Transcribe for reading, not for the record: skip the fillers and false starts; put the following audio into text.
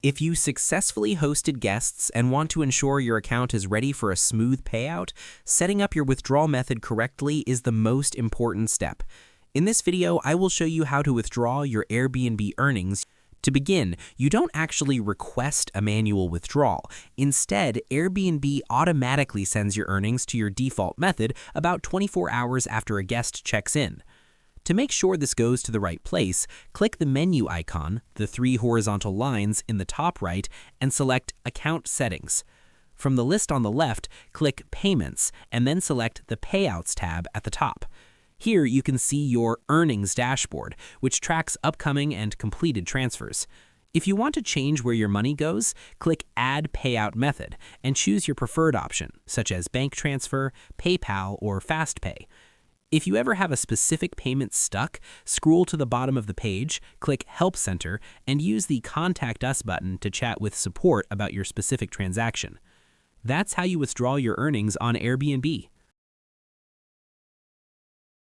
If you successfully hosted guests and want to ensure your account is ready for a smooth payout, setting up your withdrawal method correctly is the most important step. In this video, I will show you how to withdraw your Airbnb earnings. To begin, you don't actually request a manual withdrawal. Instead, Airbnb automatically sends your earnings to your default method about 24 hours after a guest checks in. To make sure this goes to the right place, click the menu icon, the three horizontal lines in the top right, and select Account Settings. From the list on the left, click Payments, and then select the Payouts tab at the top. Here you can see your Earnings dashboard, which tracks upcoming and completed transfers. If you want to change where your money goes, click Add Payout Method and choose your preferred option, such as bank transfer, PayPal, or FastPay. If you ever have a specific payment stuck, scroll to the bottom of the page, click Help Center, and use the Contact Us button to chat with support about your specific transaction. That's how you withdraw your earnings on Airbnb.